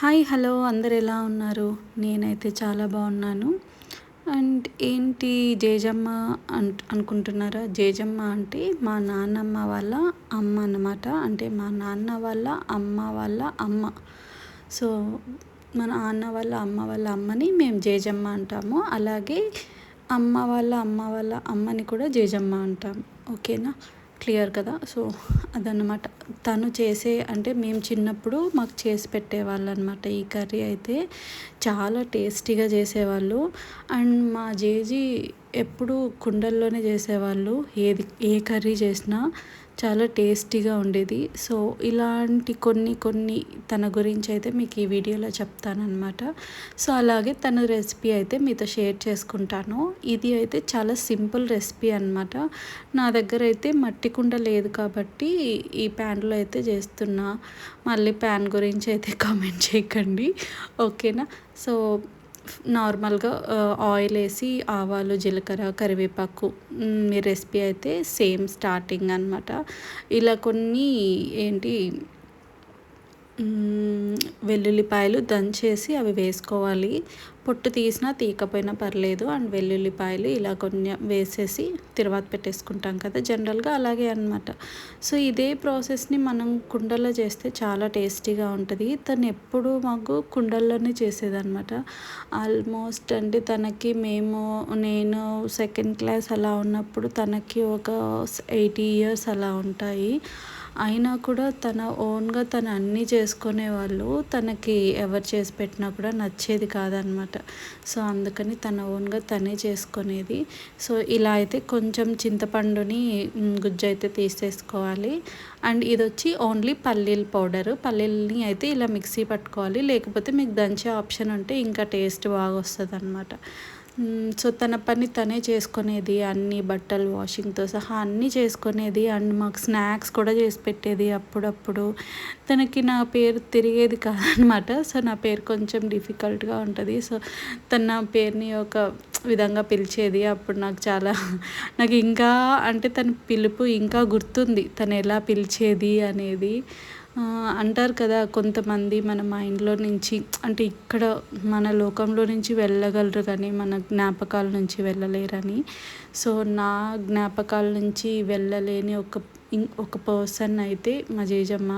Hi hello అందరు ఎలా ఉన్నారు? నేనైతే చాలా బాగున్నాను. అండ్ ఏంటి జేజమ్మ అనుకుంటున్నారా? జేజమ్మ అంటే మా నాన్నమ్మ వాళ్ళ అమ్మ అన్నమాట. అంటే మా నాన్న వాళ్ళ అమ్మ వాళ్ళ అమ్మ. సో మన నాన్న వాళ్ళ అమ్మ వాళ్ళ అమ్మని మేము జేజమ్మ అంటాము. అలాగే అమ్మ వాళ్ళ అమ్మ వాళ్ళ అమ్మని కూడా జేజమ్మ అంటాం. ఓకేనా? క్లియర్ కదా? సో అదన్నమాట. తను చేసే అంటే మేము చిన్నప్పుడు మాకు చేసి పెట్టేవాళ్ళు అనమాట. ఈ కర్రీ అయితే చాలా టేస్టీగా చేసేవాళ్ళు. అండ్ మా జేజీ ఎప్పుడు కుండల్లోనే చేసేవాళ్ళు. ఏ కర్రీ చేసినా చాలా టేస్టీగా ఉండేది. సో ఇలాంటి కొన్ని తన గురించి అయితే మీకు ఈ వీడియోలో చెప్తానన్నమాట. సో అలాగే తన రెసిపీ అయితే మీతో షేర్ చేసుకుంటాను. ఇది అయితే చాలా సింపుల్ రెసిపీ అనమాట. నా దగ్గర అయితే మట్టి కుండ లేదు కాబట్టి ఈ ప్యాన్లో అయితే చేస్తున్నా. మళ్ళీ ప్యాన్ గురించి అయితే కామెంట్ చేయకండి, ఓకేనా? సో నార్మల్గా ఆయిల్ వేసి ఆవాలు జీలకర్ర కరివేపాకు మీ రెసిపీ అయితే సేమ్ స్టార్టింగ్ అనమాట. ఇలా కొన్ని ఏంటి వెల్లుల్లిపాయలు దంచేసి అవి వేసుకోవాలి. పొట్టు తీసినా తీయకపోయినా పర్లేదు. అండ్ వెల్లుల్లిపాయలు ఇలా కొంచెం వేసేసి తర్వాత పెట్టేసుకుంటాం కదా జనరల్గా, అలాగే అనమాట. సో ఇదే ప్రాసెస్ని మనం కుండల్లో చేస్తే చాలా టేస్టీగా ఉంటుంది. తను ఎప్పుడు మాకు కుండల్లోనే చేసేదన్నమాట. ఆల్మోస్ట్ అంటే నేను సెకండ్ క్లాస్ అలా ఉన్నప్పుడు తనకి ఒక 80 ఇయర్స్ అలా ఉంటాయి. అయినా కూడా తన ఓన్గా తను అన్నీ చేసుకునేవాళ్ళు. తనకి ఎవరు చేసి పెట్టినా కూడా నచ్చేది కాదనమాట. సో అందుకని తన ఓన్గా తనే చేసుకునేది. సో ఇలా అయితే కొంచెం చింతపండుని గుజ్జు అయితే తీసేసుకోవాలి. అండ్ ఇది వచ్చి ఓన్లీ పల్లీల పౌడరు. పల్లీలని అయితే ఇలా మిక్సీ పట్టుకోవాలి, లేకపోతే మీకు దంచే ఆప్షన్ ఉంటే ఇంకా టేస్ట్ బాగా వస్తుంది అనమాట. సో తన పని తనే చేసుకునేది, అన్ని బట్టలు వాషింగ్తో సహా అన్నీ చేసుకునేది. అండ్ మాకు స్నాక్స్ కూడా చేసి పెట్టేది అప్పుడప్పుడు. తనకి నా పేరు తిరిగేది కాదనమాట. సో నా పేరు కొంచెం డిఫికల్ట్గా ఉంటుంది. సో తన నా పేరుని ఒక విధంగా పిలిచేది. అప్పుడు నాకు ఇంకా అంటే తన పిలుపు ఇంకా గుర్తుంది, తను ఎలా పిలిచేది అనేది. అంటారు కదా కొంతమంది మన మైండ్లో నుంచి అంటే ఇక్కడ మన లోకంలో నుంచి వెళ్ళగలరు కానీ మన జ్ఞాపకాల నుంచి వెళ్ళలేరని. సో నా జ్ఞాపకాల నుంచి వెళ్ళలేని ఒక పర్సన్ అయితే మా జేజమ్మ.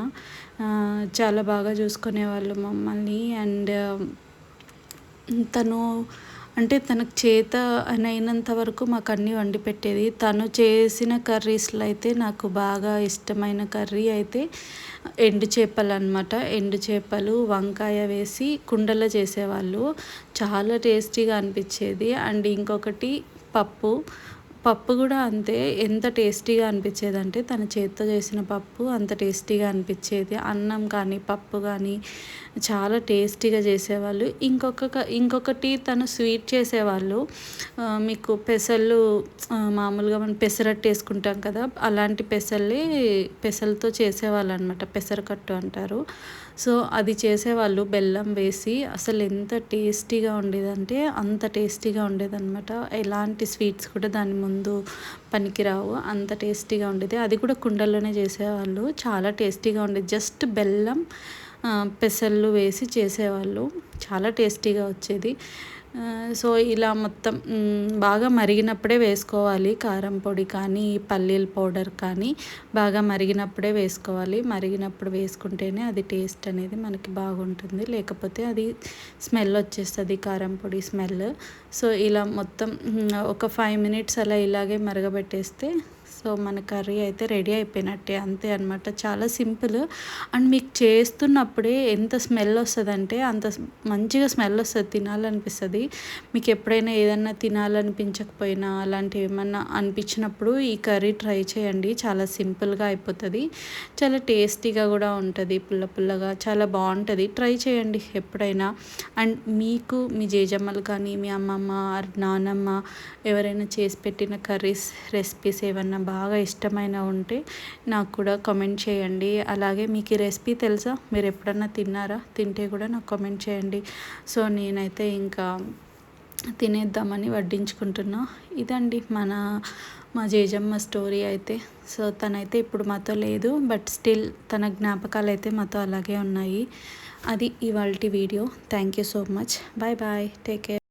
చాలా బాగా చూసుకునేవాళ్ళు మమ్మల్ని. అండ్ తను అంటే తనకు చేత అయినంత వరకు మాకు అన్నీ వండి పెట్టేది. తను చేసిన కర్రీస్లో అయితే నాకు బాగా ఇష్టమైన కర్రీ అయితే ఎండు చేపలు అనమాట. ఎండు చేపలు వంకాయ వేసి కుండలో చేసేవాళ్ళు. చాలా టేస్టీగా అనిపించేది. అండ్ ఇంకొకటి పప్పు కూడా అంతే. ఎంత టేస్టీగా అనిపించేది అంటే తన చేతితో చేసిన పప్పు అంత టేస్టీగా అనిపించేది. అన్నం కానీ పప్పు కానీ చాలా టేస్టీగా చేసేవాళ్ళు. ఇంకొకటి తను స్వీట్ చేసేవాళ్ళు. మీకు పెసలు మామూలుగా మనం పెసరట్టు వేసుకుంటాం కదా, అలాంటి పెసలతో చేసేవాళ్ళు అనమాట. పెసరకట్టు అంటారు. సో అది చేసేవాళ్ళు బెల్లం వేసి. అసలు ఎంత టేస్టీగా ఉండేదంటే అంత టేస్టీగా ఉండేదన్నమాట. ఎలాంటి స్వీట్స్ కూడా దాని ముందు పనికిరావు, అంత టేస్టీగా ఉండేది. అది కూడా కుండల్లోనే చేసేవాళ్ళు. చాలా టేస్టీగా ఉండేది. జస్ట్ బెల్లం పెసళ్ళు వేసి చేసేవాళ్ళు. చాలా టేస్టీగా వచ్చేది. సో ఇలా మొత్తం బాగా మరిగినప్పుడే వేసుకోవాలి. కారం పొడి కానీ పల్లీల పౌడర్ కానీ బాగా మరిగినప్పుడే వేసుకోవాలి. మరిగినప్పుడు వేసుకుంటేనే అది టేస్ట్ అనేది మనకి బాగుంటుంది, లేకపోతే అది స్మెల్ వచ్చేస్తుంది, కారం పొడి స్మెల్. సో ఇలా మొత్తం ఒక 5 మినిట్స్ అలా ఇలాగే మరగబెట్టేస్తే సో మన కర్రీ అయితే రెడీ అయిపోయినట్టే, అంతే అనమాట. చాలా సింపుల్. అండ్ మీకు చేస్తున్నప్పుడే ఎంత స్మెల్ వస్తుందంటే అంత మంచిగా స్మెల్ వస్తుంది, తినాలనిపిస్తుంది. మీకు ఎప్పుడైనా ఏదన్నా తినాలనిపించకపోయినా అలాంటివి ఏమన్నా అనిపించినప్పుడు ఈ కర్రీ ట్రై చేయండి. చాలా సింపుల్గా అయిపోతుంది, చాలా టేస్టీగా కూడా ఉంటుంది, పుల్లగా చాలా బాగుంటుంది. ట్రై చేయండి ఎప్పుడైనా. అండ్ మీకు మీ జేజమ్మలు కానీ మీ అమ్మమ్మ నానమ్మ ఎవరైనా చేసి పెట్టిన కర్రీస్ రెసిపీస్ ఏమన్నా బాగా ఇష్టమైన ఉంటే నాకు కూడా కామెంట్ చేయండి. అలాగే మీకు ఈ రెసిపీ తెలుసా, మీరు ఎప్పుడన్నా తిన్నారా? తింటే కూడా నాకు కామెంట్ చేయండి. సో నేనైతే ఇంకా తినేద్దామని వడ్డించుకుంటున్నా. ఇదండి మా జేజమ్మ స్టోరీ అయితే. సో తనైతే ఇప్పుడు మాతో లేదు, బట్ స్టిల్ తన జ్ఞాపకాలు అయితే మాతో అలాగే ఉన్నాయి. అది ఇవాల్టి వీడియో. Thank you so much. Bye bye. Take care.